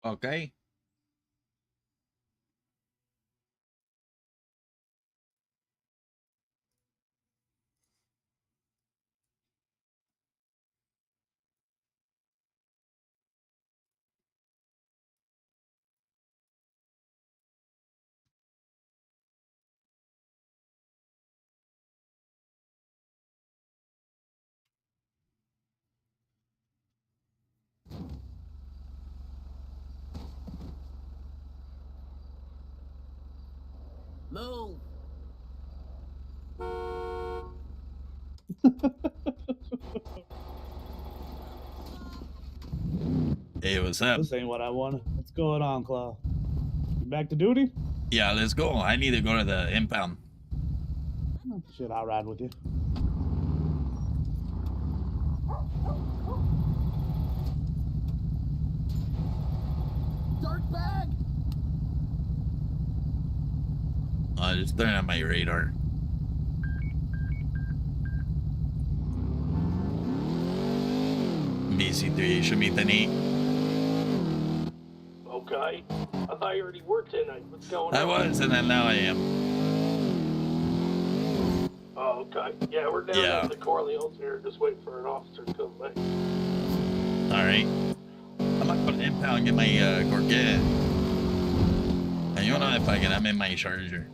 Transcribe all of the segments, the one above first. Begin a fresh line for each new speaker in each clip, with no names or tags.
Okay.
Move.
Hey, what's up?
This ain't what I wanted. What's going on, Claw? You back to duty?
Yeah, let's go. I need to go to the impound.
Oh, shit, I'll ride with you.
Dark bag.
Just turn on my radar. BC3, should be the knee.
Okay. I thought you already worked tonight. What's going on?
I was, and then now I am.
Oh, okay. Yeah, we're down at the Corleones here, just waiting for an officer to come back.
Alright. I'm not going to impound and get my Gorget. And you don't know if I can, I'm in my Charger.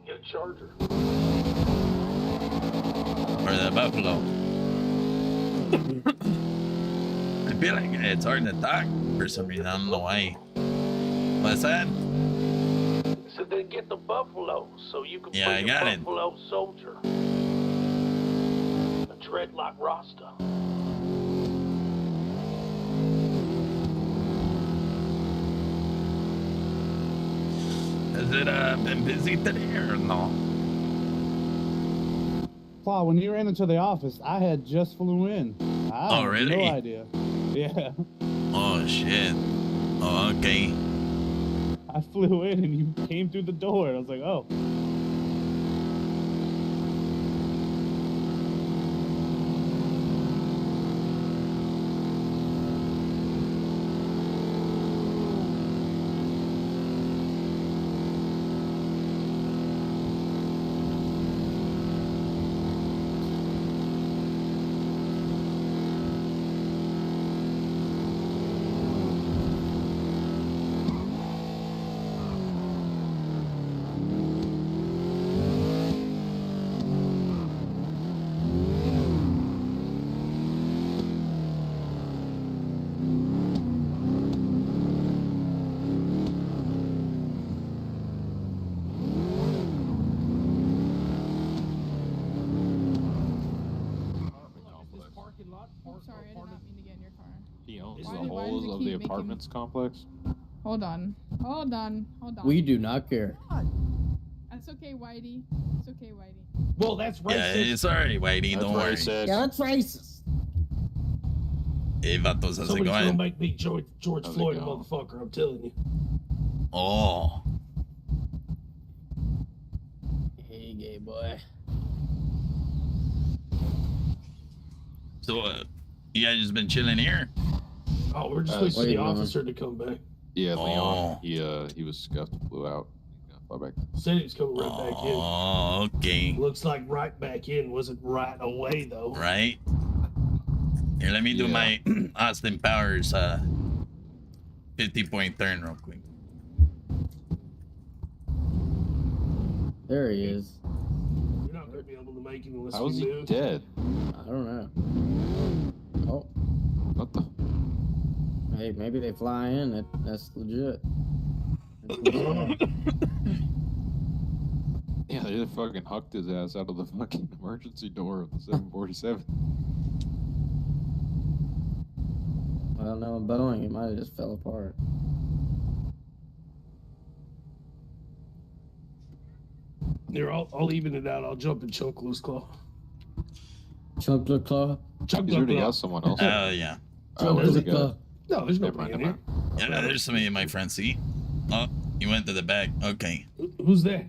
Get a Charger.
Or the Buffalo. I feel like it's hard to talk for some reason. I don't know why. What's that?
So then get the Buffalo so you can
Yeah,
play
I
a
got it.
Buffalo soldier. A dreadlock Rasta.
Has it been busy today or no?
Claw, when you ran into the office, I had just flew in. I had
really?
no idea. Yeah.
Oh, shit. Oh, okay.
I flew in and you came through the door. And I was like, oh.
Sorry, I did not mean to get in your car.
He owns
Why
the
does
whole
it
of
keep
the
making-
apartments complex.
Hold on. Hold on. Hold on.
We do not care.
That's okay, Whitey. It's okay, Whitey.
Well, that's racist.
Yeah, it's alright, Whitey. Don't worry.
Yeah, that's racist.
Hey, vatos, how's it
Somebody's gonna
going?
make me George
How's it
Floyd a
going?
motherfucker, I'm telling you.
Oh.
Hey, gay boy.
So, you guys just been chilling here?
Oh, we're just
What
waiting for
are
the
you doing?
officer to come back.
Yeah,
Oh.
Leon. He was scuffed, flew out. He's gonna fly back.
Said he was coming right back in.
Oh, okay.
Looks like right back in wasn't right away though.
Right? Here, let me do
Yeah.
my Austin Powers 50-point turn real quick.
There he is.
You're not gonna be able to make him unless
How is
we
he
move.
dead?
I don't know. Oh,
What the?
hey, maybe they fly in. That's legit.
Yeah, they just fucking hucked his ass out of the fucking emergency door of the 747.
Well, no, Boeing, it might have just fell apart.
Here, I'll even it out. I'll jump in Choke Loose Claw.
Chunk the claw.
Chunk
He's already
Claw.
got someone else.
Oh, yeah.
Oh,
Chunk
there we
the
go.
claw.
No, there's
Never
nobody
mind,
in
never
here.
Yeah, there's somebody in my front seat. Oh, you went to the back. Okay.
Who's there?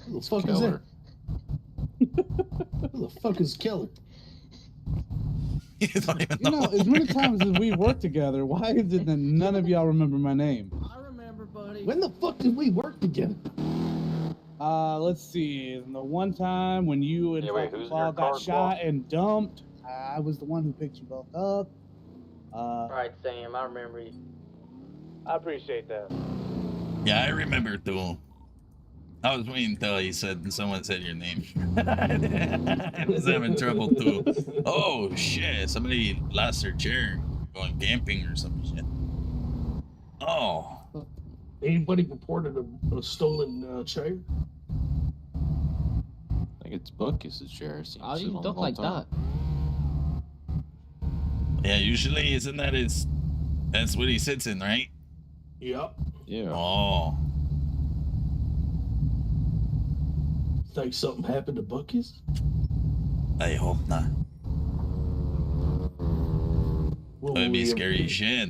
Who the fuck
Keller.
is that? Who the fuck is Keller?
You don't even
You know, as many times as we work together, why is it that none of y'all remember my name?
I remember, buddy.
When the fuck did we work together?
Let's see. The one time when you and
Yeah, wait,
fucking
who's in
Claw
your car,
got shot and dumped, I was the one who picked you both up.
Right, Sam, I remember you.
I appreciate that.
Yeah, I remember too. I was waiting until someone said your name. I was having trouble too. Oh shit! Somebody lost their chair going camping or some shit. Oh,
Anybody reported a stolen chair?
I think it's Buckus' chair. Seems
Oh,
to
you
sit on
talk
the
like
top.
that.
yeah. Usually, isn't that his? That's what he sits in, right?
Yep.
Yeah.
Oh,
Think something happened to Buckus?
I hope not.
Will
That'd be
we-
scary as shit.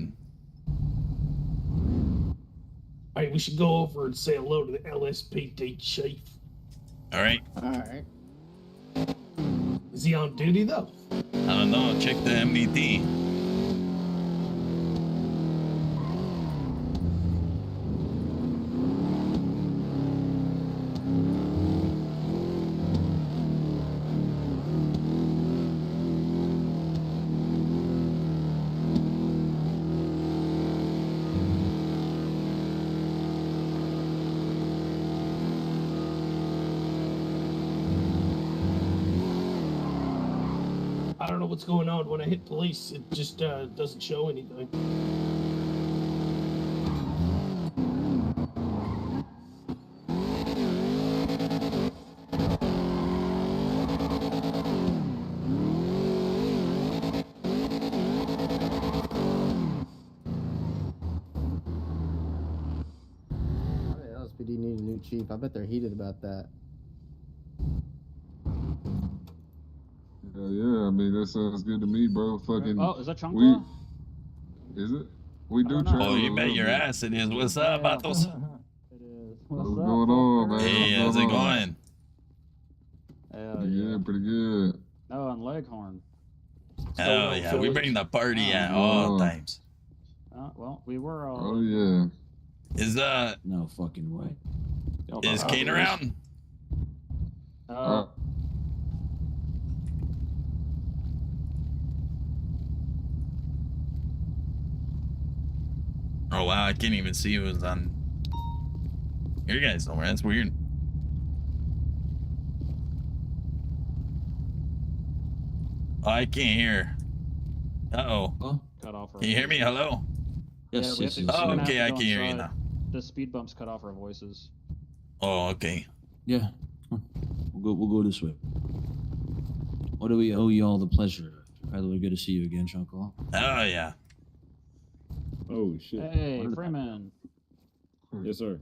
Hey, we should go over and say hello to the LSPD chief.
All right.
All right.
Is he on duty though?
I don't know. Check the MDT.
I don't know what's going on. When I hit police, it just doesn't show anything.
I bet LSPD need a new chief. I bet they're heated about that.
Yeah, I mean that sounds good to me, bro. Fucking,
Oh, is that Chaun
we
Klaw?
is it? We
I
do
don't know.
travel.
Oh, you
a
bet
little
your
bit.
ass it is. What's up,
Yeah.
Vatos?
It is.
What's
up,
going on, man?
Hey, how's
What's
it
going on?
going?
Hell
Pretty
yeah.
good, pretty good.
Oh, and Leghorn.
Oh yeah, we bring the party at all
Oh.
times.
Well, we were all.
Oh yeah.
Is
No fucking way.
Y'all know
is
how
Kane
it is.
around? Oh wow, I can't even see who was on your guys somewhere. That's weird. Oh, I can't hear. Uh-oh.
Oh,
cut off. Our
Can you hear me? Hello?
yes,
we
yes,
have
yes.
to-
Oh,
we're gonna
okay,
have
I
to
can
go
hear you
inside.
now.
The speed bumps cut off our voices.
Oh, okay.
Yeah. We'll go this way. What do we owe you all the pleasure? By the way, good to see you again, Chaun Klaw.
Oh yeah.
Oh shit.
Hey, Freeman.
Yes, sir.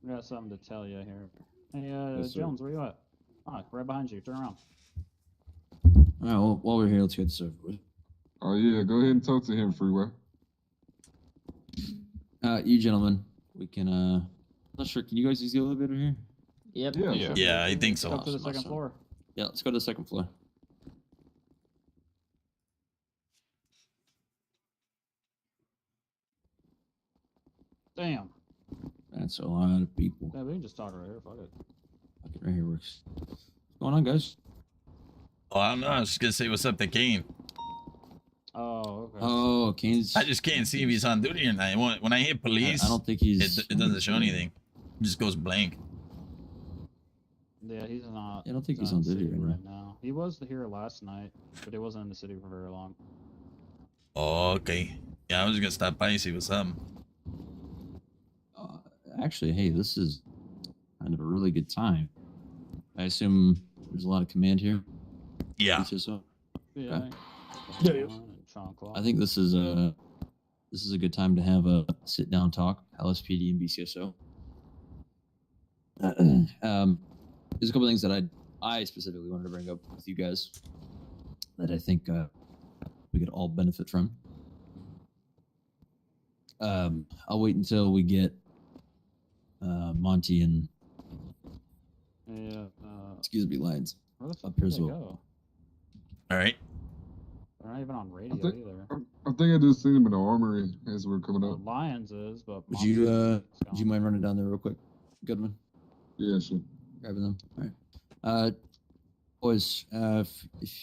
I got something to tell you here. Hey,
Yes, sir.
Jones, where you at? Ah, right behind you. Turn around.
All right, well, while we're here, let's get this over with.
Oh yeah. Go ahead and talk to him, Freeway.
You gentlemen, we can, not sure, can you guys use the elevator here?
Yep.
Yeah.
Yeah, I think so.
Up to the second
Awesome.
floor.
Yeah, let's go to the second floor.
Damn.
That's a lot of people.
Yeah, we can just talk right here. Fuck it.
Fuck it, right here works. What's going on, guys?
Oh, I don't know. I was just gonna say what's up to Kane.
Oh, okay.
Oh, Kane's.
I just can't see if he's on duty or not. When I hit police,
I don't think he's.
it doesn't show anything. It just goes blank.
Yeah, he's not.
I don't think he's
not
on
in the
duty
city
right now.
now. He was here last night, but he wasn't in the city for very long.
Oh, okay. Yeah, I was gonna stop by and see what's up.
Actually, hey, this is kind of a really good time. I assume there's a lot of command here.
Yeah.
BCSO?
Yeah.
Okay.
Yeah, yeah.
Chaun Klaw.
I think this is a good time to have a sit down talk. LSPD and BCSO. There's a couple things that I specifically wanted to bring up with you guys that I think we could all benefit from. I'll wait until we get Monty and
Yeah.
excuse me lines
Where the fuck
up here
did
as
they
well.
go?
All right.
They're not even on radio
think-
either.
I think I just seen him in the armory as we're coming
Well,
up.
Lions is, but
Would you
Monsters is
would you
gone.
mind running down there real quick, Goodman?
Yeah, sure.
Grabbing them. All right. Boys,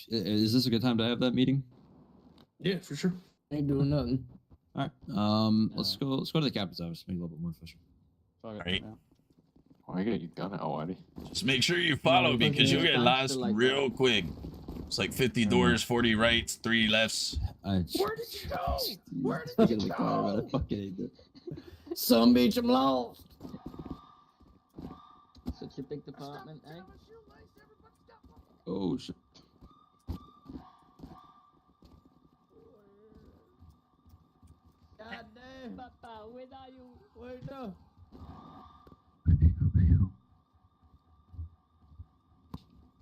is this a good time to have that meeting?
Yeah, for sure.
Ain't doing nothing.
All right. Let's go to the captain's office. Make it a little bit more efficient.
Fuck it,
Right.
yeah.
Why you got your gun out, Whitey?
Just make sure you follow
No,
because you'll
fucking
get
gangster
lost
like
real quick. It's like 50 doors, 40 rights, 3 lefts.
Where did you go? Where
You
did
gotta
you
be quiet about
go?
it. Fucking hate it.
Some beach, I'm lost. Such a big department, eh?
Oh shit.
God damn. Papa, where are you? Where the?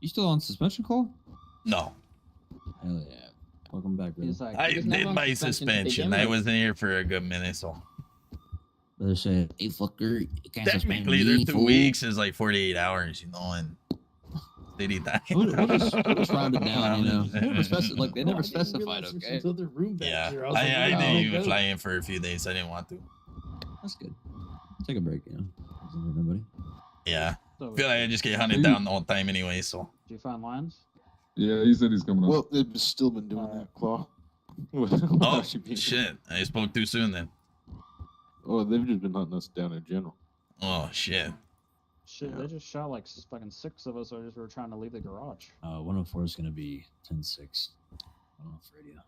You still on suspension call?
No,
Hell yeah. Welcome back, brother.
He's like,
I
He was never
did
on
my
suspension to
suspension.
begin
I
with.
wasn't here for a good minute, so
Brother said, "Hey fucker, you can't suspend
technically
me,
their 2
fool."
weeks is like 48 hours, you know, and city time.
We'll just round it down, you know. Like they never
I didn't
specified,
realize there's
okay?
this other room back
Yeah,
there. was like,
I
where
didn't
did
even
it
fly
go?
in for a few days. I didn't want to.
That's good. Take a break, you know. Doesn't hurt nobody.
Yeah,
so,
I feel like I just get hunted down the whole time anyway. So
did you find Lions?
Yeah, he said he's coming up.
Well, they've still been doing that, Claw.
oh
Without you being-
shit, I spoke too soon then.
Oh, they've just been hunting us down in general.
Oh shit.
Shit,
Yeah.
they just shot like fucking 6 of us. So we were trying to leave the garage.
104 is gonna be 10-6. Off radio.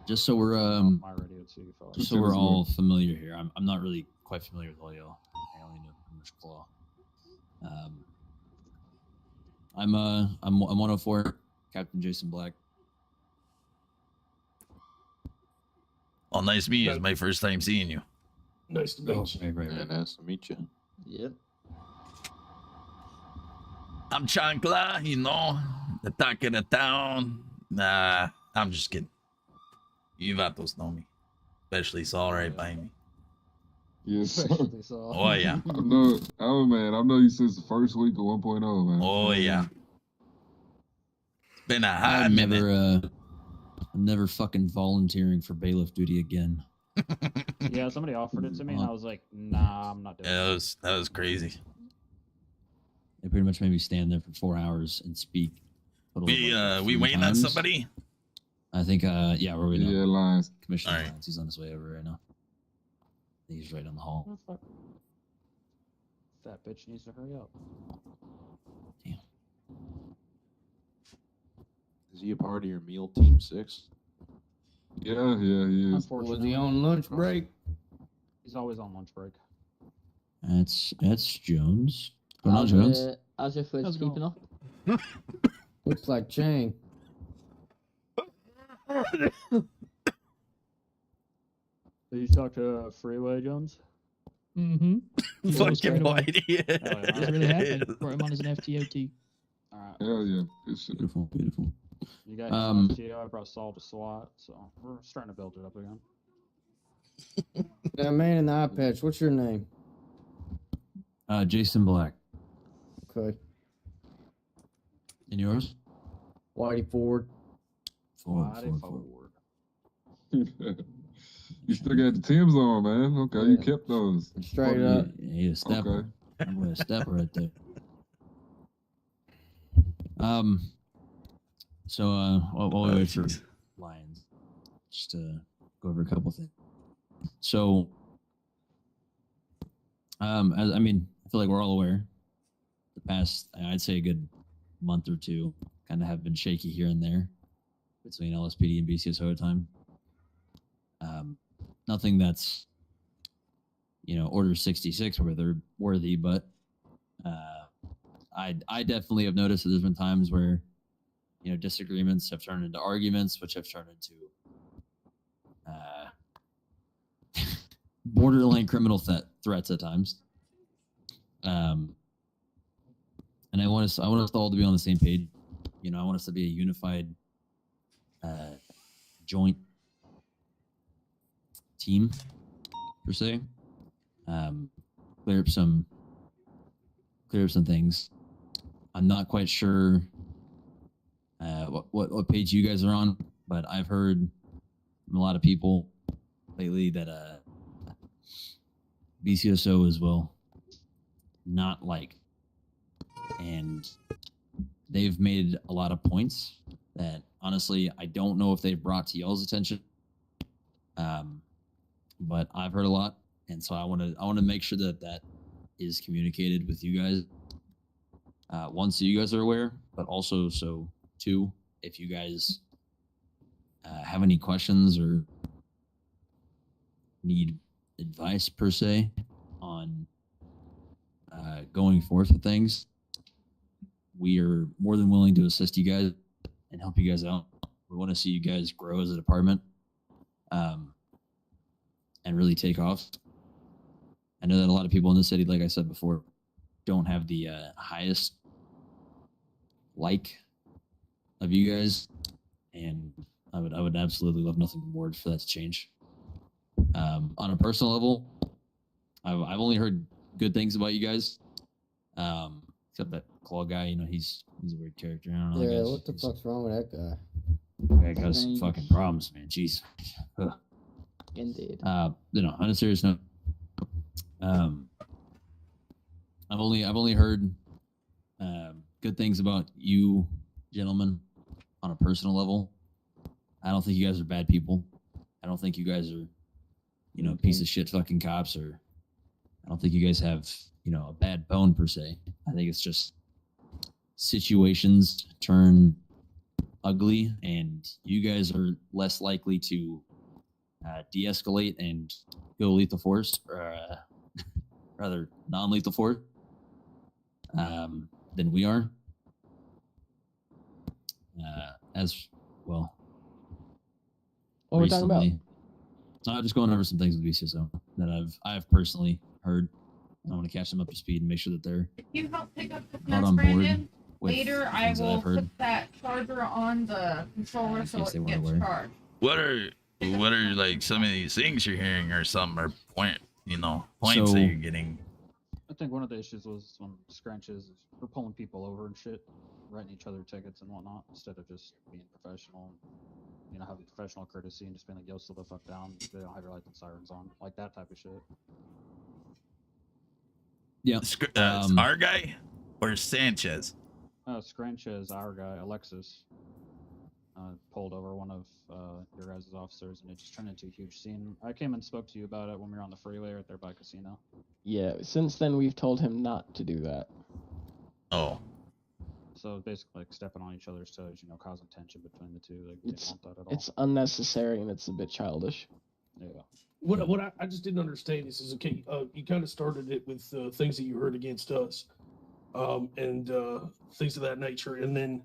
Just so we're
My radio too, fellas.
just so we're all familiar here. I'm not really quite familiar with all y'all. I only know English Claw. I'm 104, Captain Jason Black.
Oh, nice to meet you. It's my first time seeing you.
Nice to meet you.
Right.
Yeah, nice to meet you.
Yep.
I'm Chaun Klaw, you know, the talk of the town. Nah, I'm just kidding. You vatos know me, especially Saul right behind me.
Yes, sir.
Especially so.
Oh yeah,
I know. Oh man, I've known you since the first week of 1.0, man.
oh yeah. It's been a hot
I'm
minute.
never fucking volunteering for bailiff duty again.
Yeah, somebody offered it to me, and I was like, nah, I'm not doing
Yeah,
it.
that was crazy.
They pretty much made me stand there for 4 hours and speak. total of, like,
We
3
waiting on
times.
somebody.
I think we're waiting
Yeah,
on
Lions.
Commissioner
All right.
Lyons. He's on his way over right now. He's right down the hall.
Oh, fuck. That bitch needs to hurry up.
Is he a part of your meal team 6?
Yeah, he is.
Was
Unfortunately,
he on lunch break?
he's always on lunch break.
That's Jones. What's going on, Jones?
How's your foot
How's it
keeping up? Looks like Chang.
Did you talk to Freeway Jones?
Mm-hmm.
Fucking
Oh,
whitey.
It's really happened. Brought him on as an FTOT.
All right.
Hell yeah. Good shit.
Beautiful, beautiful.
You got FTO. I brought Saul to SWAT, so we're starting to build it up again.
That man in the eye patch, what's your name?
Jason Black.
Okay.
And yours?
Whitey Ford.
Friday
Forward.
You still got the Timbs on, man. Okay, you
Yeah.
kept those.
Straight
Oh,
up.
Yeah, he a stepper.
Okay.
I'm with a stepper right there. So while we wait for
jeez.
Lions, just to go over a couple things. So, as I feel like we're all aware, the past I'd say a good month or two kind of have been shaky here and there between LSPD and BCSO at time. Nothing that's Order 66 worthy, but I definitely have noticed that there's been times where disagreements have turned into arguments, which have turned into borderline criminal threats at times. And I want us all to be on the same page. I want us to be a unified, joint team per se. Clear up some things. I'm not quite sure what page you guys are on, but I've heard from a lot of people lately that BCSO is not liked, and they've made a lot of points that honestly I don't know if they've brought to y'all's attention, but I've heard a lot, and so I want to make sure that is communicated with you guys. One, so you guys are aware, but also so two, if you guys have any questions or need advice per se on going forth with things, we are more than willing to assist you guys and help you guys out. We want to see you guys grow as a department and really take off. I know that a lot of people in the city, like I said before, don't have the highest of you guys, and I would absolutely love nothing more for that to change. On a personal level, I've only heard good things about you guys, except that Claw guy. He's a weird character. I don't know.
Yeah, what the fuck's wrong with that guy?
That guy got some fucking problems, man. Jeez. Ugh.
Indeed.
On a serious note, I've only heard good things about you gentlemen on a personal level. I don't think you guys are bad people. I don't think you guys are, piece of shit fucking cops, or I don't think you guys have, a bad bone per se. I think it's just situations turn ugly, and you guys are less likely to de-escalate and go lethal force, or rather non-lethal force, than we are. As well.
What are we talking about?
I'm just going over some things with BCSO that I've personally heard. I want to catch them up to speed and make sure that they're
If you help pick up the
brought
mess,
on board
Brandon,
with
later I
things that
will
I've heard.
put that charger on the controller
in
so
case they
it
weren't
gets
aware.
charged.
What are like some of these things you're hearing, or some are points
So-
that you're getting?
I think one of the issues was some scrunches. We're pulling people over and shit, writing each other tickets and whatnot, instead of just being professional and, having professional courtesy and just being like, yo, slow the fuck down. They don't have your lights and sirens on. Like that type of shit.
Yeah.
Our guy or Sanchez?
Scrunches, our guy, Alexis, pulled over one of your guys' officers, and it just turned into a huge scene. I came and spoke to you about it when we were on the freeway right there by casino.
Yeah, since then we've told him not to do that.
Oh.
So basically, like stepping on each other's toes, causing tension between the two. Like, didn't want that at all.
It's unnecessary and it's a bit childish.
Yeah.
What I just didn't understand is okay. You kind of started it with things that you heard against us, and things of that nature, and then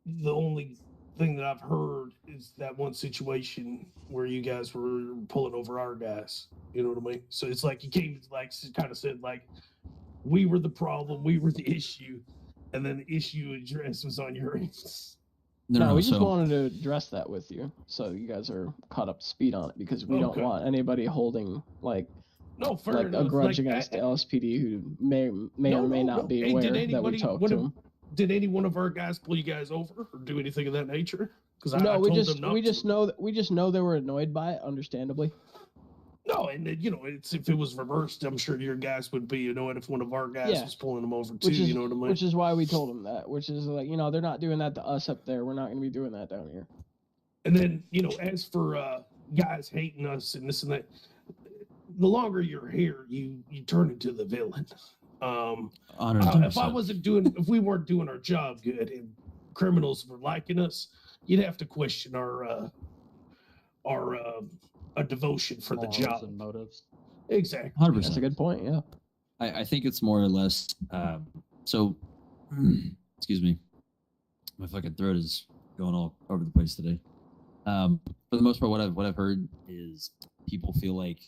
the only thing that I've heard is that one situation where you guys were pulling over our guys. You know what I mean? So it's like you came, like, kind of said, like, we were the problem, we were the issue, and then the issue address was on your end.
No, we just wanted to address that with you, so you guys are caught up to speed on it, because we don't want anybody holding a grudge against the LSPD who may or may not be aware that we talked to them.
Did any one of our guys pull you guys over or do anything of that nature? Because
No, we
just
know they were annoyed by it, understandably.
No, and it's if it was reversed, I'm sure your guys would be annoyed if one of our guys was pulling them over too. You know what I mean?
Which is why we told them that. Which is like, they're not doing that to us up there. We're not going to be doing that down here.
And then as for guys hating us and this and that, the longer you're here, you turn into the villain. If we weren't doing our job good and criminals were liking us, you'd have to question our devotion for the job
and motives.
Exactly.
100%.
That's a good point. Yeah.
I think it's more or less. Excuse me, my fucking throat is going all over the place today. For the most part, what I've heard is people feel like,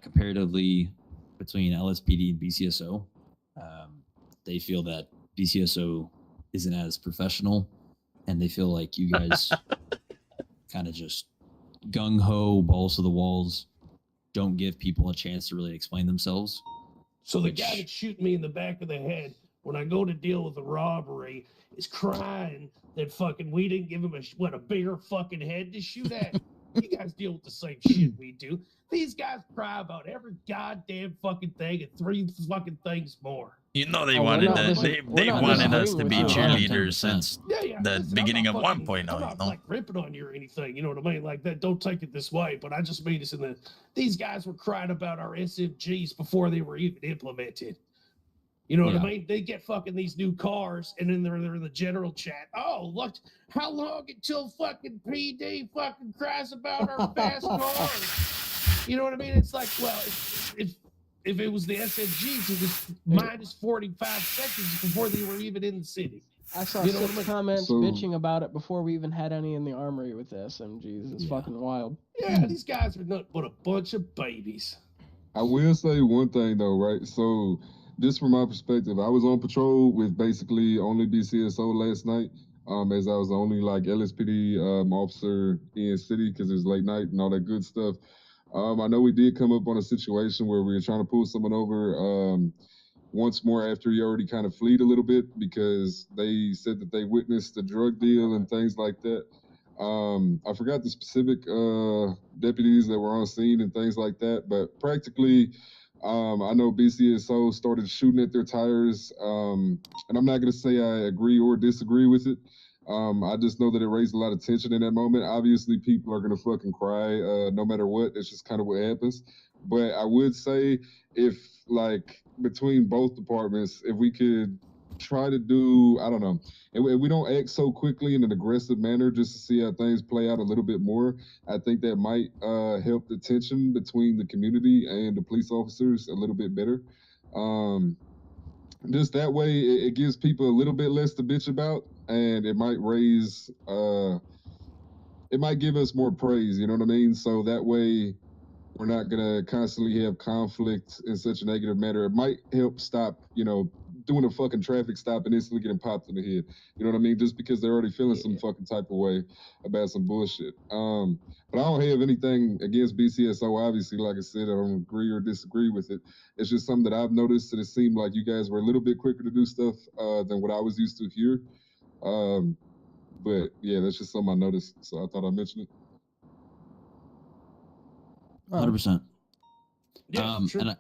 comparatively between LSPD and BCSO, they feel that BCSO isn't as professional, and they feel like you guys kind of just gung-ho, balls to the walls, don't give people a chance to really explain themselves.
So the guy that shoot me in the back of the head when I go to deal with a robbery, is crying that fucking we didn't give him a bigger fucking head to shoot at. You guys deal with the same shit we do. These guys cry about every goddamn fucking thing and 3 fucking things more.
You know they wanted that. They wanted us to be cheerleaders since the beginning of 1.0.
I'm not like ripping on you or anything. You know what I mean? Like that. Don't take it this way. But I just mean it's in the. These guys were crying about our SMGs before they were even implemented. You know what I mean? They get fucking these new cars, and then they're in the general chat. Oh, look, how long until fucking PD fucking cries about our fast cars? You know what I mean? It's like, well, if it was the SMGs, it was minus 45 seconds before they were even in the city.
I saw some comments bitching about it before we even had any in the armory with the SMGs. It's fucking wild.
Yeah, these guys are nothing but a bunch of babies.
I will say one thing though, right? So, just from my perspective, I was on patrol with basically only BCSO last night, as I was the only like LSPD officer in city because it was late night and all that good stuff. I know we did come up on a situation where we were trying to pull someone over once more after he already kind of fled a little bit because they said that they witnessed a drug deal and things like that. I forgot the specific deputies that were on scene and things like that, but practically, I know BCSO started shooting at their tires, and I'm not going to say I agree or disagree with it. I just know that it raised a lot of tension in that moment. Obviously, people are going to fucking cry no matter what. It's just kind of what happens. But I would say if, like, between both departments, if we could try to do, I don't know, and we don't act so quickly in an aggressive manner just to see how things play out a little bit more. I think that might help the tension between the community and the police officers a little bit better. Just that way, it gives people a little bit less to bitch about, and it might raise, it might give us more praise, you know what I mean? So that way, we're not gonna constantly have conflict in such a negative manner. It might help stop, you know, doing a fucking traffic stop and instantly getting popped in the head. You know what I mean? Just because they're already feeling some fucking type of way about some bullshit. But I don't have anything against BCSO. Obviously, like I said, I don't agree or disagree with it. It's just something that I've noticed that it seemed like you guys were a little bit quicker to do stuff than what I was used to here. But yeah, that's just something I noticed. So I thought I'd mention it.
100%.
Yeah, sure.
And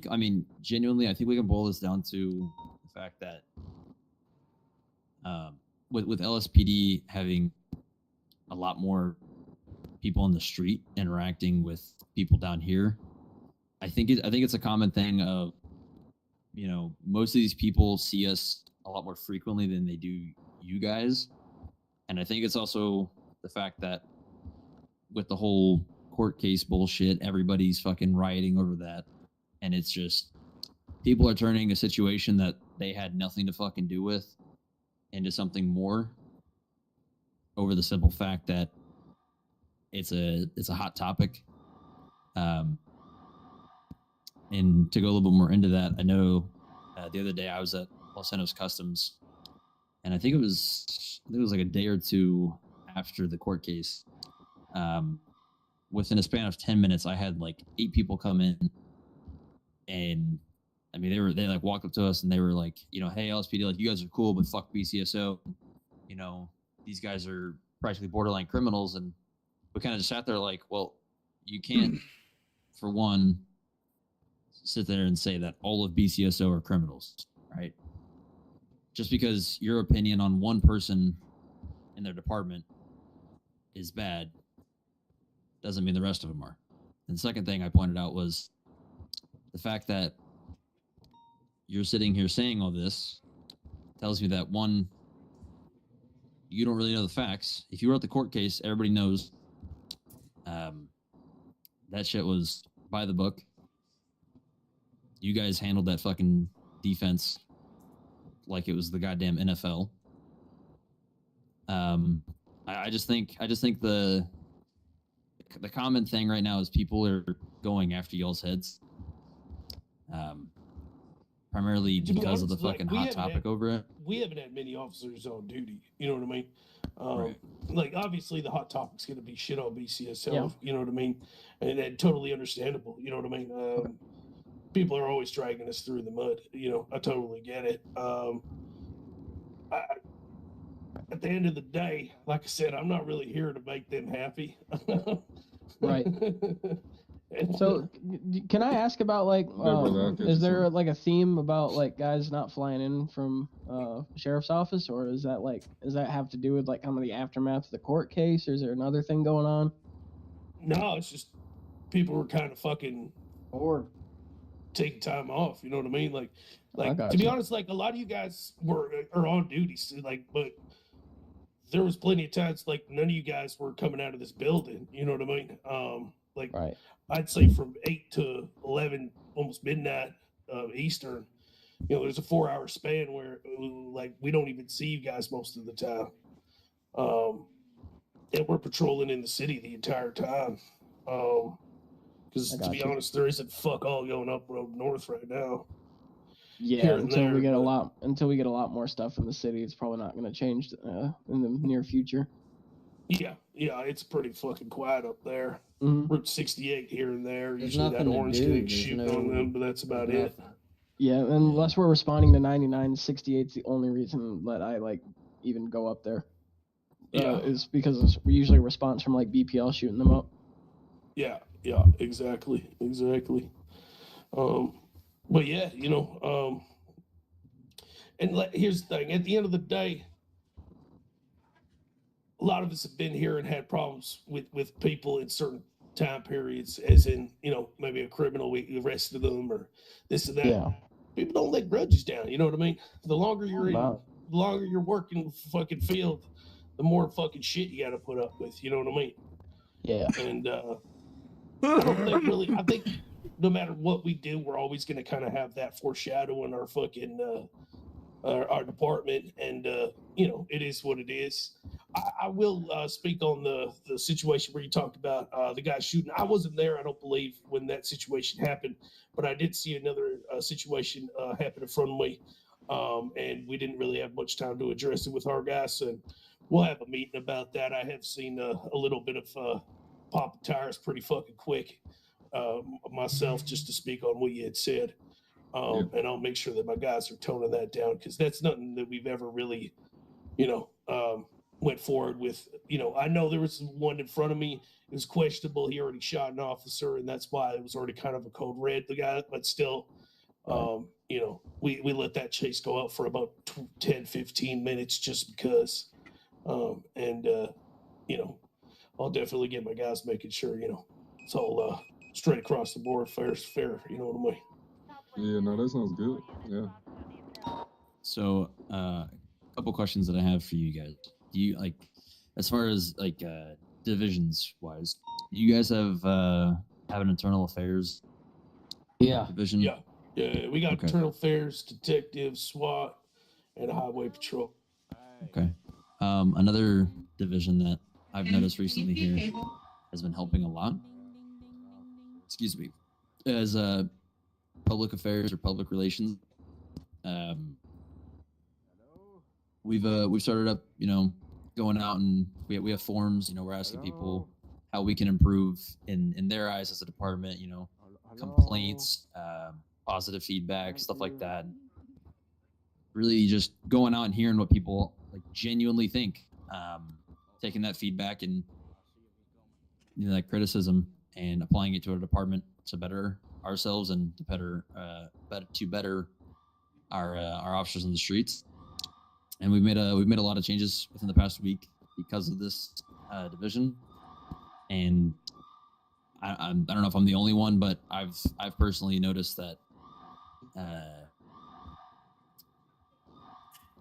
I mean, genuinely, I think we can boil this down to the fact that with LSPD having a lot more people on the street interacting with people down here, I think it's a common thing of, you know, most of these people see us a lot more frequently than they do you guys. And I think it's also the fact that with the whole court case bullshit, everybody's fucking rioting over that. And it's just, people are turning a situation that they had nothing to fucking do with into something more over the simple fact that it's a hot topic. And to go a little bit more into that, I know the other day I was at Los Angeles Customs, and I think it was like a day or two after the court case. Within a span of 10 minutes, I had like 8 people come in, and I mean, they like walked up to us and they were like, you know, hey, LSPD, like, you guys are cool, but fuck BCSO. You know, these guys are practically borderline criminals. And we kind of just sat there like, well, you can't, for one, sit there and say that all of BCSO are criminals, right? Just because your opinion on one person in their department is bad doesn't mean the rest of them are. And the second thing I pointed out was the fact that you're sitting here saying all this tells me that, one, you don't really know the facts. If you were at the court case, everybody knows that shit was by the book. You guys handled that fucking defense like it was the goddamn NFL. I just think the common thing right now is people are going after y'all's heads. Primarily because of the fucking hot topic over it.
We haven't had many officers on duty. You know what I mean? Right. Like, obviously, the hot topic's going to be shit on BCSO. Yeah. You know what I mean? And totally understandable. You know what I mean? people are always dragging us through the mud. You know, I totally get it. At the end of the day, like I said, I'm not really here to make them happy.
Right. So, can I ask about like, is there like a theme about like guys not flying in from sheriff's office, or is that have to do with like some of the aftermath of the court case, or is there another thing going on?
No, it's just people were kind of fucking
bored,
taking time off. You know what I mean? Like
got
to be
you.
honest, like a lot of you guys are on duty, so, like, but there was plenty of times like none of you guys were coming out of this building. You know what I mean? Like I'd say from 8 to 11, almost midnight Eastern. You know, there's a 4-hour span where like we don't even see you guys most of the time. And we're patrolling in the city the entire time. Because to be honest, there isn't fuck all going up road north right now.
Yeah, until we get a lot more stuff in the city, it's probably not going to change in the near future.
Yeah, it's pretty fucking quiet up there.
Mm-hmm.
Route 68 here and there.
There's
Usually that
nothing to
orange
do,
thing
there's
shooting on them, but that's about it.
Yeah, unless we're responding to 99, 68's the only reason that I like even go up there. Is because we usually response from like BPL shooting them up.
Yeah, exactly. But yeah, you know, and here's the thing: at the end of the day, a lot of us have been here and had problems with people in certain time periods, as in, you know, maybe a criminal, we arrested them or this and that.
Yeah.
People don't let grudges down. You know what I mean? The longer you're working the fucking field, the more fucking shit you got to put up with. You know what I mean?
Yeah.
And I think no matter what we do, we're always going to kind of have that foreshadowing our fucking our department, and you know, it is what it is. I will speak on the situation where you talked about the guy shooting. I wasn't there, I don't believe, when that situation happened, but I did see another situation happen in front of me, and we didn't really have much time to address it with our guys, and we'll have a meeting about that. I have seen a little bit of pop tires pretty fucking quick myself, just to speak on what you had said. And I'll make sure that my guys are toning that down, because that's nothing that we've ever really, you know, went forward with. You know, I know there was one in front of me. It was questionable. He already shot an officer, and that's why it was already kind of a code red, the guy. But still, you know, we let that chase go out for about 10, 15 minutes just because. You know, I'll definitely get my guys making sure, you know, it's all straight across the board, fair is fair. You know what I mean?
Yeah, no, that sounds good. Yeah.
So, a couple questions that I have for you guys. Do you like, as far as like divisions wise, do you guys have an internal affairs division?
Yeah, we got internal affairs, detectives, SWAT, and a highway patrol.
Okay. Another division that I've noticed recently here has been helping a lot. Excuse me. As public affairs or public relations. We've started up, you know, going out, and we have forums, you know, we're asking people how we can improve in their eyes as a department, you know, complaints, positive feedback, stuff like that. Really just going out and hearing what people like genuinely think, taking that feedback and, you know, that criticism and applying it to our department to better ourselves and to better our officers in the streets. And we've made a lot of changes within the past week because of this division. And I don't know if I'm the only one, but I've personally noticed that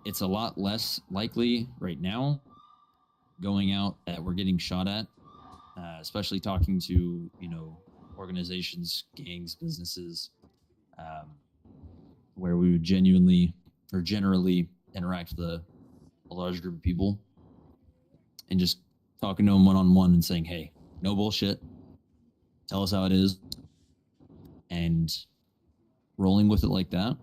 it's a lot less likely right now going out that we're getting shot at, especially talking to, you know, organizations, gangs, businesses, where we would genuinely or generally interact with a large group of people and just talking to them one-on-one and saying, hey, no bullshit, tell us how it is, and rolling with it like that.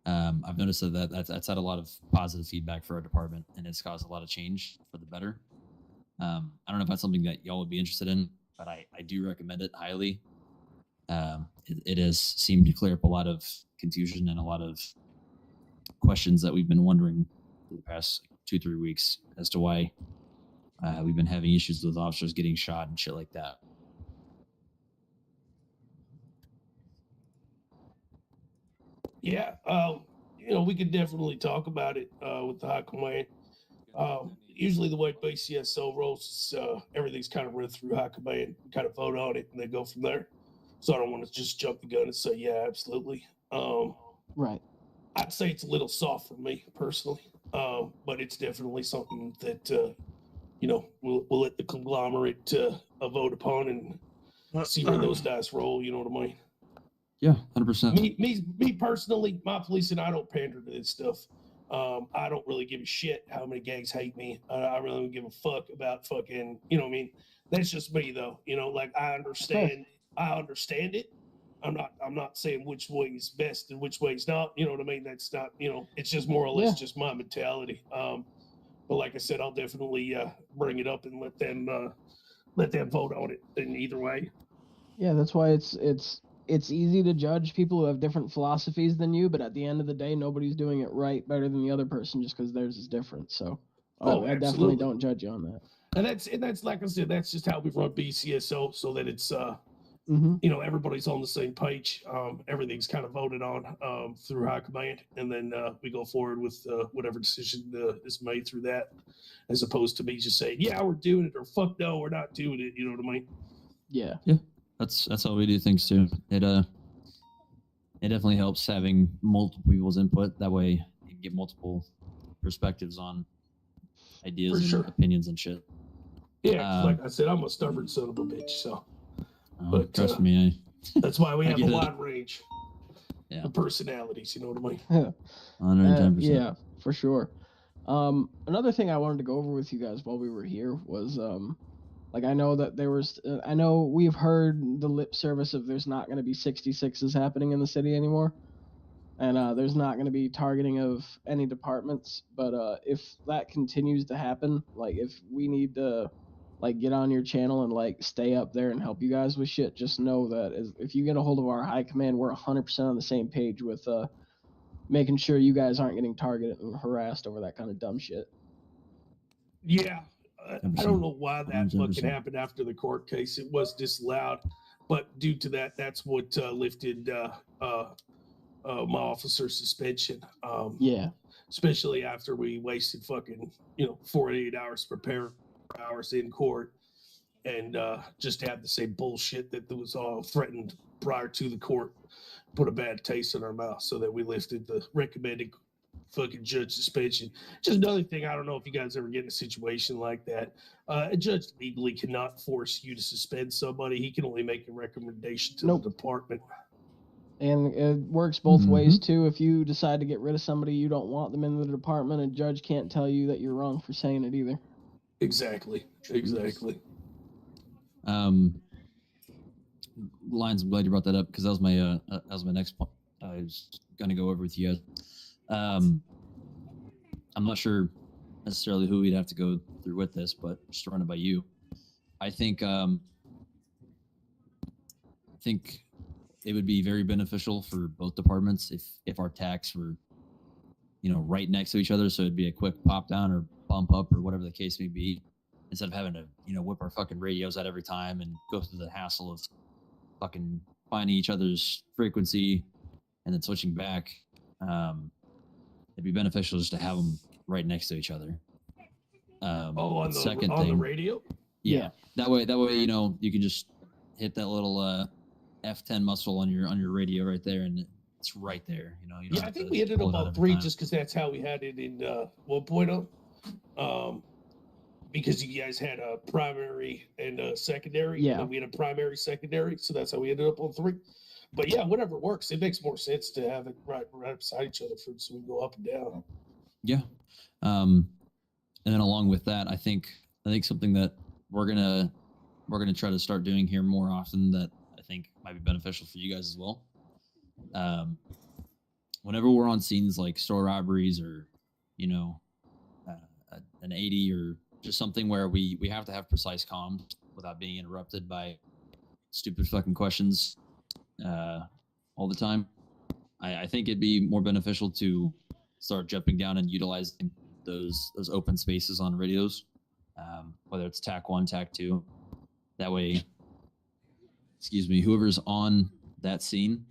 I've noticed that's had a lot of positive feedback for our department, and it's caused a lot of change for the better. I don't know if that's something that y'all would be interested in, but I do recommend it highly. it has seemed to clear up a lot of confusion and a lot of questions that we've been wondering for the past 2-3 weeks as to why we've been having issues with officers getting shot and shit like that.
Yeah, we could definitely talk about it with the high command. Usually the way BCSO rolls is everything's kind of run through high command, kind of vote on it, and they go from there. So I don't want to just jump the gun and say, yeah, absolutely.
Right.
I'd say it's a little soft for me personally, but it's definitely something that, we'll let the conglomerate vote upon and see where those dice roll, you know what I mean?
Yeah, 100%.
Me personally, my police and I don't pander to this stuff. I don't really give a shit how many gangs hate me. I really don't give a fuck about fucking, you know what I mean? That's just me though. Like I understand it. I'm not saying which way is best and which way is not, you know what I mean? That's not, it's just more or less just my mentality. But like I said, I'll definitely bring it up and let them vote on it in either way.
Yeah, that's why it's easy to judge people who have different philosophies than you, but at the end of the day, nobody's doing it right better than the other person just because theirs is different. So I definitely don't judge you on that.
And that's like I said, that's just how we run BCSO, so that it's everybody's on the same page. Everything's kind of voted on through high command, and then we go forward with whatever decision is made through that, as opposed to me just saying, yeah, we're doing it, or fuck no, we're not doing it. You know what I mean?
Yeah.
Yeah. That's how we do things too. It definitely helps having multiple people's input. That way you can get multiple perspectives on ideas and opinions and shit.
Yeah, like I said, I'm a stubborn son of a bitch, so.
But trust me,
that's why we have a wide
it.
range
of
personalities. You know what I
$110%.
mean?
Yeah, for sure. Another thing I wanted to go over with you guys while we were here was like I know that there was I know we've heard the lip service of there's not going to be 66s happening in the city anymore, and there's not going to be targeting of any departments. But if that continues to happen, like if we need to like get on your channel and like stay up there and help you guys with shit, just know that if you get a hold of our high command, we're 100% on the same page with making sure you guys aren't getting targeted and harassed over that kind of dumb shit.
Yeah. I don't know why that fucking happened after the court case. It was disallowed, but due to that, that's what lifted my officer's suspension.
Yeah.
Especially after we wasted fucking 48 hours to prepare hours in court, and just to have the same bullshit that was all threatened prior to the court put a bad taste in our mouth, so that we lifted the recommended fucking judge suspension. Just another thing, I don't know if you guys ever get in a situation like that. A judge legally cannot force you to suspend somebody. He can only make a recommendation to the department.
And it works both ways too. If you decide to get rid of somebody, you don't want them in the department, a judge can't tell you that you're wrong for saying it either.
Exactly.
Lions, I'm glad you brought that up because that was my next point. I was gonna go over with you guys. I'm not sure necessarily who we'd have to go through with this, but just to run it by you. I think it would be very beneficial for both departments if our attacks were, right next to each other, so it'd be a quick pop down or bump up or whatever the case may be, instead of having to, whip our fucking radios out every time and go through the hassle of fucking finding each other's frequency and then switching back. It'd be beneficial just to have them right next to each other.
On the radio?
Yeah. That way, you can just hit that little F10 muscle on your radio right there, and it's right there. You
I think we ended up on 3 just because that's how we had it in 1.0. Because you guys had a primary and a secondary.
Yeah.
And we had a primary, secondary, so that's how we ended up on 3. But yeah, whatever works. It makes more sense to have it right beside each other so we can go up and down.
Yeah. And then along with that, I think something that we're gonna try to start doing here more often that I think might be beneficial for you guys as well. Whenever we're on scenes like store robberies or, an 80 or just something where we have to have precise comms without being interrupted by stupid fucking questions all the time. I think it'd be more beneficial to start jumping down and utilizing those open spaces on radios, whether it's TAC 1, TAC 2. That way, whoever's on that scene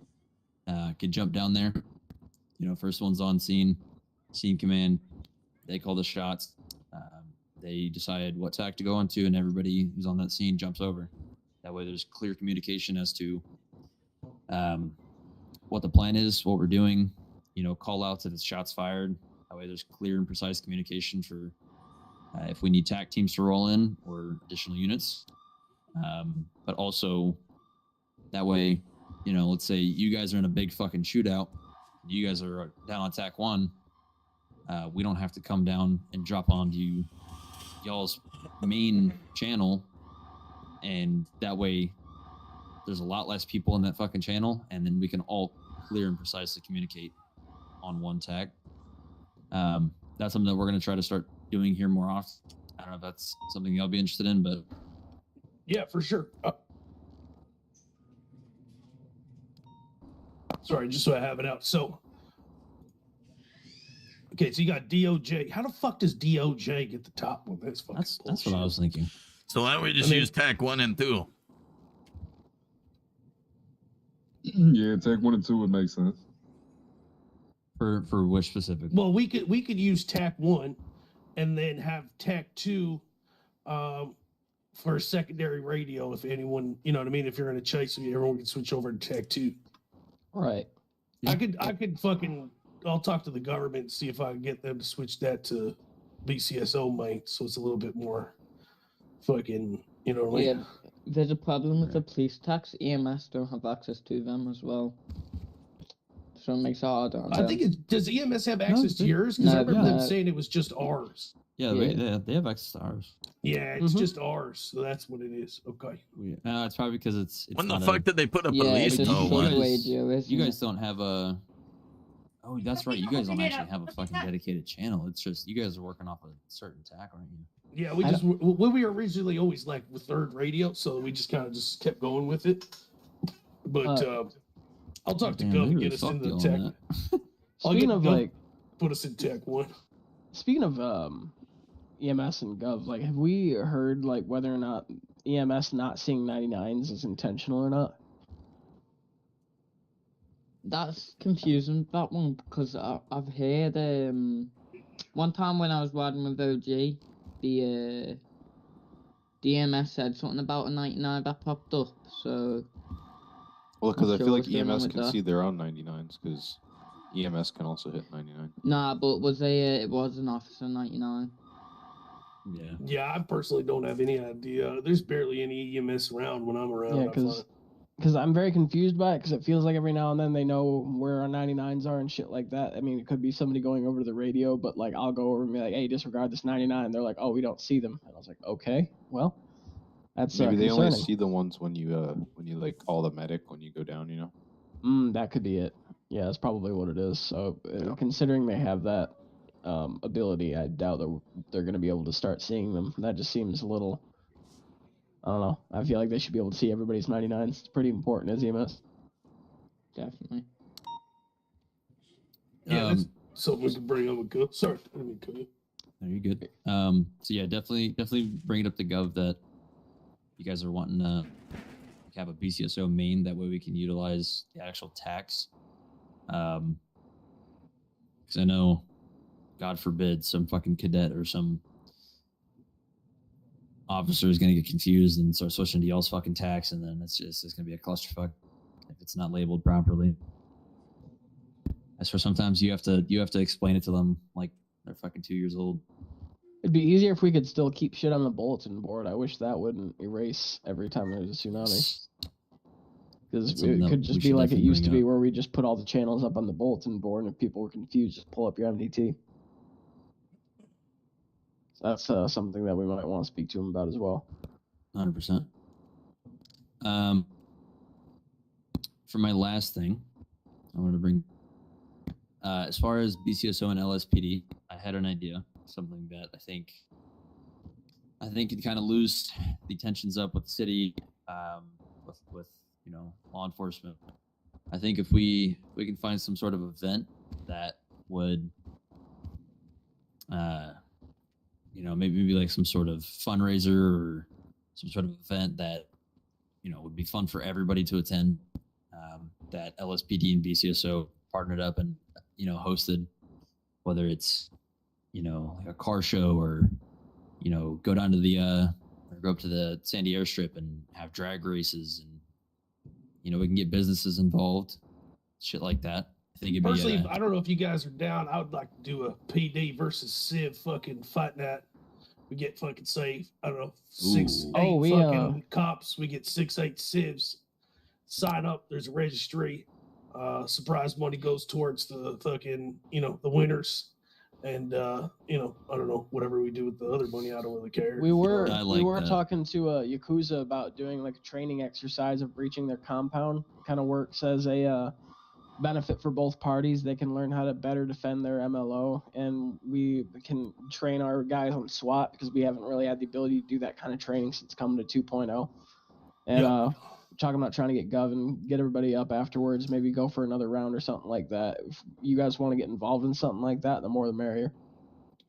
can jump down there. First one's on scene command. They call the shots. They decide what TAC to go onto, and everybody who's on that scene jumps over. That way, there's clear communication as to what the plan is, what we're doing. Call outs if it's shots fired. That way, there's clear and precise communication for if we need TAC teams to roll in or additional units. But also, that way, let's say you guys are in a big fucking shootout. You guys are down on TAC 1. We don't have to come down and drop onto y'all's main channel, and that way there's a lot less people in that fucking channel, and then we can all clear and precisely communicate on one TAC. That's something that we're going to try to start doing here more often. I don't know if that's something y'all be interested in, but
yeah, for sure. Sorry, just so I have it out. So, okay, so you got DOJ. How the fuck does DOJ get the top one? That's
what I was thinking.
So why don't we just use TAC 1 and 2?
Yeah, TAC 1 and 2 would make sense.
For which specific?
Well, we could use TAC 1 and then have TAC 2 for secondary radio if anyone, you know what I mean? If you're in a chase, everyone can switch over to TAC 2.
Right.
I could fucking, I'll talk to the government and see if I can get them to switch that to BCSO mate, so it's a little bit more fucking, you know what I mean?
Yeah, there's a problem with the police tax. EMS don't have access to them as well. So it makes it harder on
I
them.
think does EMS have access to yours? Because I remember them saying it was just ours.
Yeah, they have access to ours.
Yeah, it's just ours, so that's what it is. Okay.
No, it's probably because it's
When the
not
fuck did they put a police
you
tow one?
You guys don't have a. Oh, that's right. You guys don't actually have a fucking dedicated channel. It's just you guys are working off a certain TAC, aren't you?
Yeah, we were originally always like with third radio, so we just kind of just kept going with it. But I'll talk to Gov and get us into the tech.
Speaking of like,
put us in TAC 1.
Speaking of EMS and Gov, like, have we heard like whether or not EMS not seeing 99s is intentional or not?
That's confusing, that one, because I've heard one time when I was riding with OG, the EMS said something about a 99 that popped up, so...
Well, because I feel like EMS can see their own 99s, because EMS can also hit 99.
Nah, but it was an officer 99.
Yeah.
Yeah, I personally don't have any idea. There's barely any EMS around when I'm around.
Yeah, because I'm very confused by it, because it feels like every now and then they know where our 99s are and shit like that. I mean, it could be somebody going over to the radio, but like I'll go over and be like, hey, disregard this 99. They're like, oh, we don't see them. And I was like, okay, well, that's
maybe they only
concerning.
see the ones when you like call the medic when you go down, you know?
That could be it. Yeah, that's probably what it is. So considering they have that ability, I doubt that they're going to be able to start seeing them. That just seems a little... I don't know. I feel like they should be able to see everybody's 99s. It's pretty important as EMS.
Definitely.
Yeah, that's something we can bring up with Gov. Sorry, I didn't mean to cut you.
No, you're good. So yeah, definitely bring it up to Gov that you guys are wanting to have a BCSO main. That way we can utilize the actual tax. Because I know, God forbid, some fucking cadet or some officer is going to get confused and start switching to y'all's fucking tax, and then it's going to be a clusterfuck if it's not labeled properly. As for sometimes you have to explain it to them like they're fucking 2 years old.
It'd be easier if we could still keep shit on the bulletin board. I wish that wouldn't erase every time there's a tsunami. Because it could just be like it used to be, where we just put all the channels up on the bulletin board, and if people were confused, just pull up your MDT. That's something that we might want to speak to him about as well.
100%. For my last thing, I wanted to bring, as far as BCSO and LSPD, I had an idea, something that I think could kind of lose the tensions up with the city, with law enforcement. I think if we can find some sort of event that would, maybe like some sort of fundraiser or some sort of event that, would be fun for everybody to attend, that LSPD and BCSO partnered up and, hosted, whether it's, like a car show or, go down to go up to the Sandy Airstrip and have drag races and, we can get businesses involved, shit like that. I think it'd
Personally,
be.
I don't know if you guys are down. I would like to do a PD versus Civ fucking fight night. We get fucking safe. I don't know, 6, 8 fucking cops. We get 6, 8 civs. Sign up. There's a registry. Surprise money goes towards the fucking, the winners. And I don't know, whatever we do with the other money, I don't really care.
We were talking to Yakuza about doing like a training exercise of breaching their compound. Kind of works as a benefit for both parties. They can learn how to better defend their MLO, and we can train our guys on SWAT because we haven't really had the ability to do that kind of training since coming to 2.0. And talking about trying to get Gov and get everybody up afterwards, maybe go for another round or something like that. If you guys want to get involved in something like that, the more the merrier.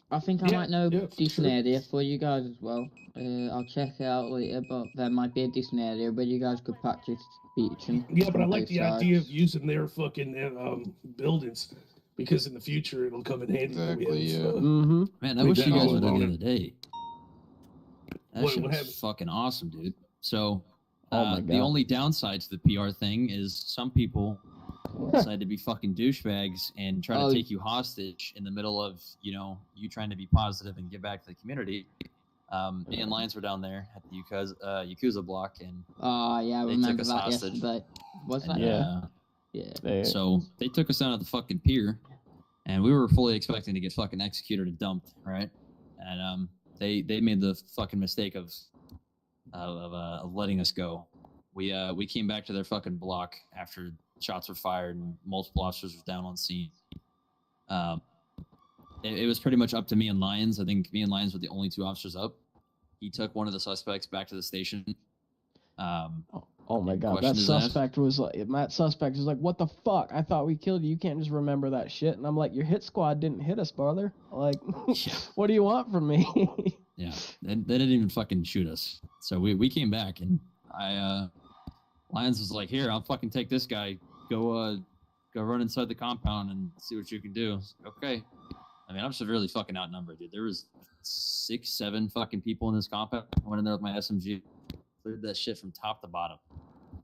I think I might know a decent area for you guys as well. I'll check it out later, but there might be a decent area where you guys could practice beaching.
Yeah, but I like the idea of using their fucking buildings because in the future it'll come in handy.
Exactly,
Man, I wish you guys would have the other day. That shit was fucking awesome, dude. So, the only downside to the PR thing is some people decide to be fucking douchebags and try to take you hostage in the middle of, you trying to be positive and give back to the community. Me and Lions were down there at the Yakuza block, and
I
they took us hostage.
Yesterday. What's that?
Yeah. So they took us down at the fucking pier, and we were fully expecting to get fucking executed and dumped, right? And they made the fucking mistake of letting us go. We came back to their fucking block after shots were fired and multiple officers were down on scene. It was pretty much up to me and Lyons. I think me and Lyons were the only 2 officers up. He took one of the suspects back to the station.
Oh my god, that suspect was like, what the fuck? I thought we killed you. You can't just remember that shit. And I'm like, your hit squad didn't hit us, brother. Like, what do you want from me?
Yeah, they didn't even fucking shoot us. So we came back, and Lyons was like, here, I'll fucking take this guy. Go run inside the compound and see what you can do. Okay. I mean, I'm severely fucking outnumbered, dude. There was 6, 7 fucking people in this compound. I went in there with my SMG, cleared that shit from top to bottom.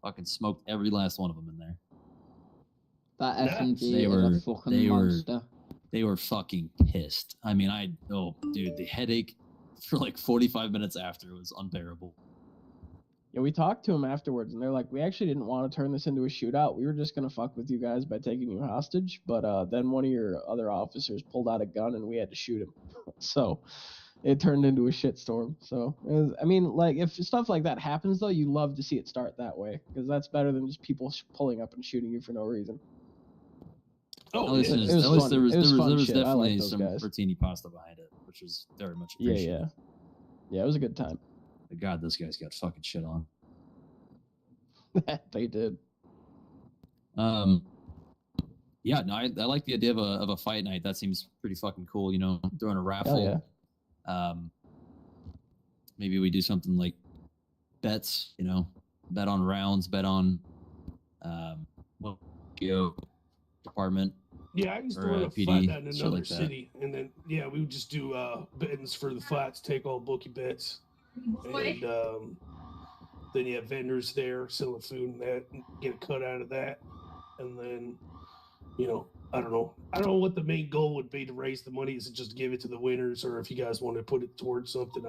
Fucking smoked every last one of them in there.
That SMG is a fucking monster.
They were fucking pissed. I mean, dude, the headache for like 45 minutes after was unbearable.
Yeah, we talked to them afterwards, and they're like, we actually didn't want to turn this into a shootout. We were just going to fuck with you guys by taking you hostage, but then one of your other officers pulled out a gun, and we had to shoot him. So it turned into a shitstorm. So, if stuff like that happens, though, you love to see it start that way, because that's better than just people pulling up and shooting you for no reason.
At least there was definitely some rotini pasta behind it, which was very much appreciated.
Yeah, it was a good time.
But God, those guys got fucking shit on.
They did.
Yeah, no, I like the idea of a fight night. That seems pretty fucking cool. Throwing a raffle.
Yeah.
Maybe we do something like bets. Bet on rounds. Bet on department.
Yeah, I used to run a fight night in another city, and then we would just do bettings for the fights. Take all bookie bets. And then you have vendors there selling food and that, and get a cut out of that. And then, I don't know what the main goal would be to raise the money. Is it just give it to the winners, or if you guys want to put it towards something,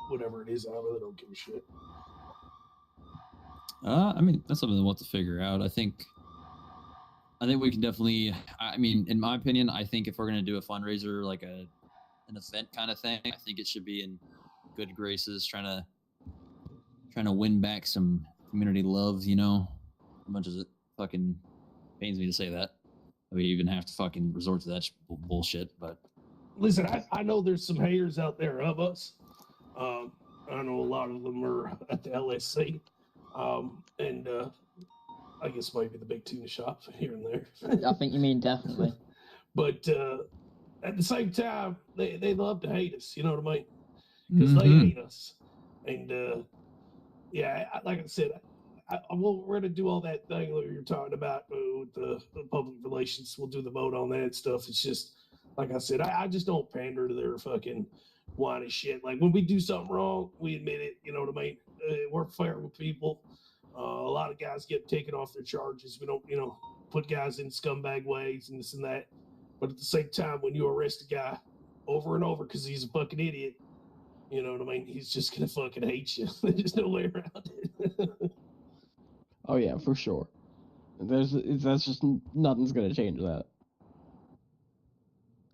whatever it is, I really don't give a shit.
I mean, that's something we'll have to figure out. I think we can definitely, in my opinion, I think if we're going to do a fundraiser, like an event kind of thing, I think it should be in good graces, trying to win back some community love, as much as it fucking pains me to say that. We even have to fucking resort to that bullshit, but
listen, I know there's some haters out there of us. I know a lot of them are at the LSC, and I guess maybe the big tuna shops here and there.
I think you mean definitely.
But at the same time, they love to hate us. You know what I mean? Because they hate us. And like I said, we're going to do all that thing that you're talking about with the public relations. We'll do the vote on that stuff. It's just, like I said, I just don't pander to their fucking whiny shit. Like, when we do something wrong, we admit it. You know what I mean? We're fair with people. A lot of guys get taken off their charges. We don't, put guys in scumbag ways and this and that. But at the same time, when you arrest a guy over and over because he's a fucking idiot, you know what I mean? He's just going to fucking hate you. There's no way around it.
Oh yeah, for sure. That's just nothing's gonna change that.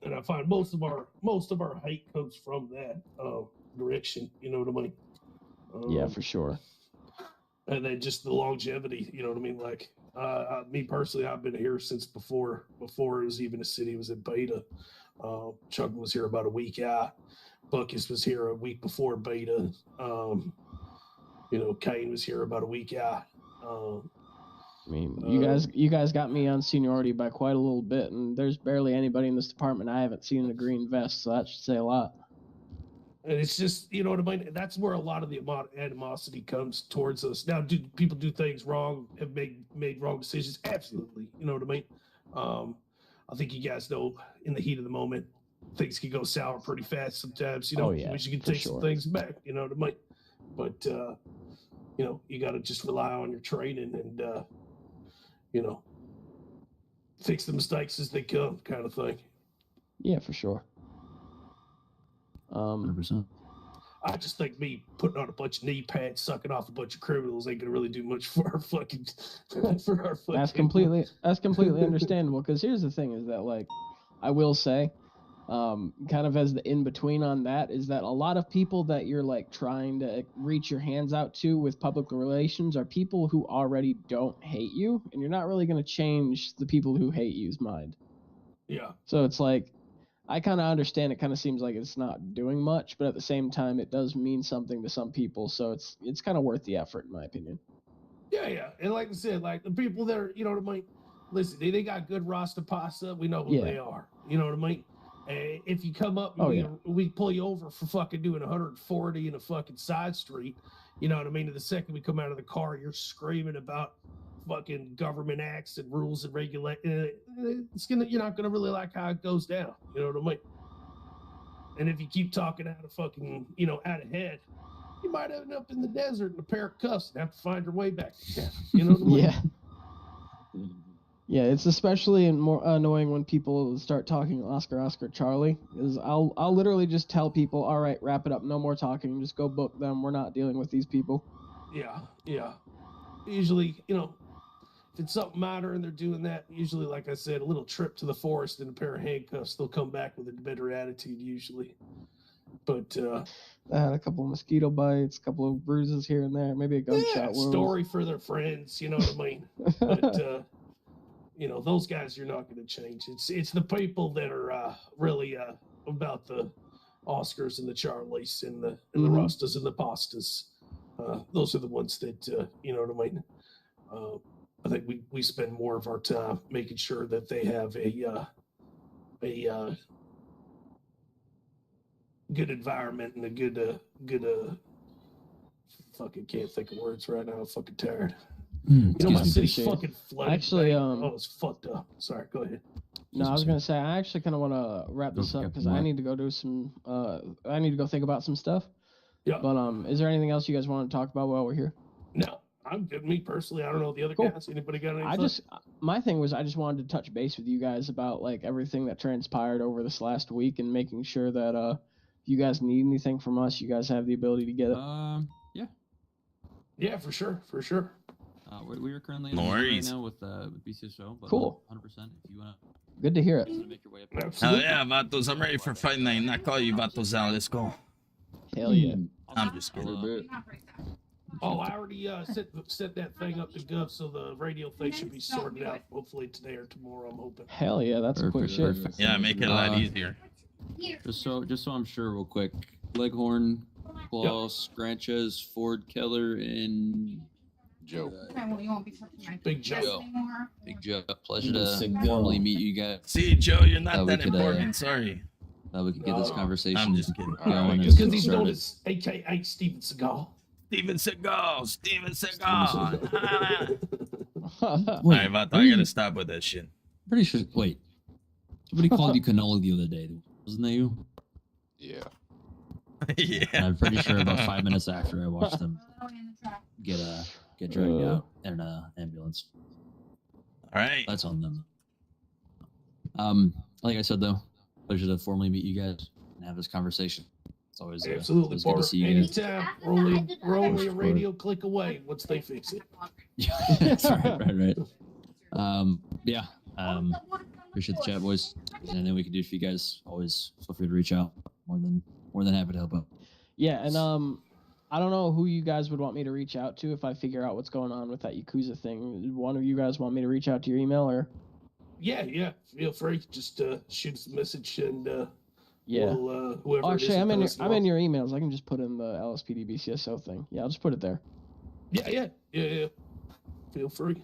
And I find most of our hate comes from that direction. You know what I mean?
Yeah, for sure.
And then just the longevity. You know what I mean? Like me personally, I've been here since before it was even a city. It was in Beta. Chuck was here about a week out. Buckus was here a week before Beta. Kane was here about a week out.
I mean, you guys got me on seniority by quite a little bit, and there's barely anybody in this department I haven't seen in a green vest, so that should say a lot.
And it's just, you know what I mean? That's where a lot of the animosity comes towards us. Now, do people do things wrong, have made wrong decisions? Absolutely. You know what I mean? I think you guys know, in the heat of the moment, things can go sour pretty fast sometimes. You can take some things back. You know what I mean? But you got to just rely on your training and fix the mistakes as they come, kind of thing.
Yeah, for sure.
100%.
I just think me putting on a bunch of knee pads, sucking off a bunch of criminals ain't gonna really do much for our fucking.
That's completely understandable. Because here's the thing: is that, like, I will say, kind of as the in between on that, is that a lot of people that you're like trying to reach your hands out to with public relations are people who already don't hate you, and you're not really going to change the people who hate you's mind.
Yeah.
So it's like, I kind of understand. It kind of seems like it's not doing much, but at the same time, it does mean something to some people. So it's kind of worth the effort, in my opinion.
Yeah, and like I said, like the people that are, you know what I mean. Listen, they got good Rasta pasta. We know who they are. You know what I mean. If you come up, we pull you over for fucking doing 140 in a fucking side street. You know what I mean? And the second we come out of the car, you're screaming about fucking government acts and rules and regulations. You're not gonna really like how it goes down. You know what I mean? And if you keep talking out of fucking, out of head, you might end up in the desert in a pair of cuffs and have to find your way back to town. You know what I mean?
Yeah. Yeah, it's especially more annoying when people start talking Oscar, Charlie. Is I'll literally just tell people, all right, wrap it up, no more talking, just go book them. We're not dealing with these people.
Yeah. Usually, if it's something minor and they're doing that, usually, like I said, a little trip to the forest and a pair of handcuffs, they'll come back with a better attitude usually. But
I had a couple of mosquito bites, a couple of bruises here and there, maybe a gunshot wound.
Story for their friends, you know what I mean? But those guys you're not going to change. It's the people that are really about the Oscars and the Charlies and the Rastas and the Pastas. Those are the ones that you know what I mean. I think we spend more of our time making sure that they have a good environment and a good fucking can't think of words right now. I'm fucking tired. My city's fucking flooded.
Actually,
it's fucked up. Sorry, go ahead.
No, I was gonna say I actually kind of want to wrap this up because I need to go do some. I need to go think about some stuff.
Yeah.
But is there anything else you guys want to talk about while we're here?
No, I'm good. Me personally, I don't know the other guys. Anybody got anything?
My thing was I just wanted to touch base with you guys about like everything that transpired over this last week and making sure that if you guys need anything from us, you guys have the ability to get it.
Yeah.
Yeah, for sure.
We are currently in right now with BCSO. But
cool.
100%. If you want to.
Good to hear it.
Make your way up.
Hell yeah, Vatos. I'm ready for fight night. Not call you, Vatos out. Let's go.
Hell yeah.
I'm just kidding.
Oh, I already set that thing up to Gov, so the radio thing should be sorted out hopefully today or tomorrow. I'm hoping.
Hell yeah, that's quick shit.
Yeah, make it a lot easier.
Just so I'm sure, real quick. Leghorn, Claw, Scranches, Ford, Keller, and
Joe.
Okay, well, you won't be touching my
Big Joe.
desk anymore.
Big Joe, pleasure to formally meet you guys.
See, Joe, you're not
Thought we
that
could,
important. Sorry.
Thought we could get this conversation
I'm just kidding.
going.
It's because
and
he's known
started.
as AKA Steven Seagal.
Steven Seagal. Steven Seagal.
Wait,
Alright, Vato, I gotta stop with that shit.
Pretty sure. Wait, somebody called you canola the other day. Wasn't that you?
Yeah.
Yeah.
And I'm pretty sure about 5 minutes after I watched them get dragged out in an ambulance.
All right.
That's on them. Like I said though, pleasure to formally meet you guys and have this conversation. It's always
Absolutely,
it's good to
Bart.
see you guys.
Anytime, we're only a radio click away once they fix it.
That's right. Yeah. Appreciate the chat, boys. If there's anything we can do for you guys, always feel free to reach out. More than happy to help out.
Yeah, and I don't know who you guys would want me to reach out to if I figure out what's going on with that Yakuza thing. One of you guys want me to reach out to your email or?
Yeah. Feel free. Just shoot us a message and
Yeah.
we'll whoever.
Actually,
it is
I'm
that
in
does
I'm in your emails. I can just put in the LSPD BCSO thing. Yeah, I'll just put it there.
Yeah. Feel free.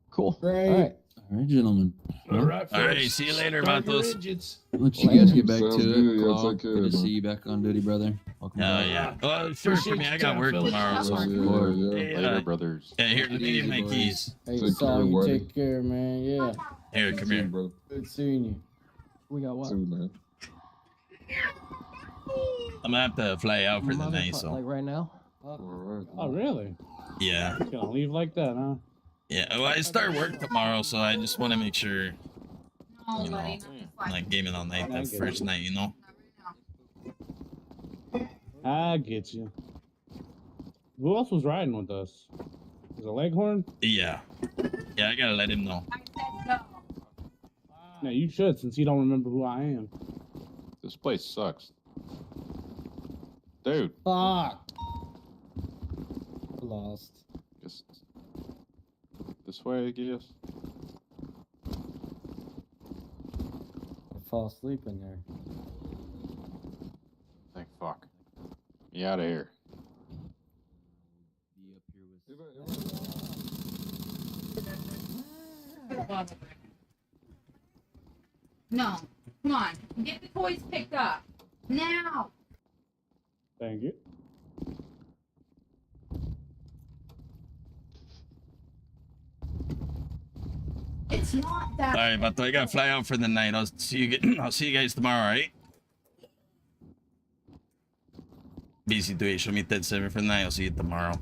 Cool.
Great.
All right.
All right, gentlemen.
All right.
All right.
folks.
See you later,
Start your
Vatos.
engines.
Let you guys get back
Sounds
to
good.
it.
Yeah,
Claw.
take care,
Good to
man.
see you back on duty, brother. Welcome
Oh
back.
yeah. Well, sure for me. I got work tomorrow. So.
Yeah.
Hey,
Later, brothers.
Yeah, here, let me get my keys.
Hey,
Take
Saul,
care,
you
buddy.
take care, man. Yeah.
Here, come here.
Bro.
Good seeing you.
We got what?
See you, man.
I'm gonna have to fly out for the night,
Motherfucker,
so
like right now?
All right.
Oh, really?
yeah.
Just gonna leave like that, huh?
Yeah. Well, I start work tomorrow, so I just want to make sure,
No,
you know,
buddy, not
like gaming all night,
I
that
get
first
it.
night, you know.
I get you. Who else was riding with us? Was it Leghorn?
Yeah. Yeah, I gotta let him know.
I said no.
No, you should, since you don't remember who I am.
This place sucks. Dude.
Fuck. Lost.
Just this way, I guess.
I fall asleep in there.
Thank fuck. Get out of here.
No, come on, get the toys picked up now.
Thank you.
It's not that.
All right, Vato, I gotta fly out for the night. I'll see you guys tomorrow, all right? BC2, show me Ted 7 for the night. I'll see you tomorrow.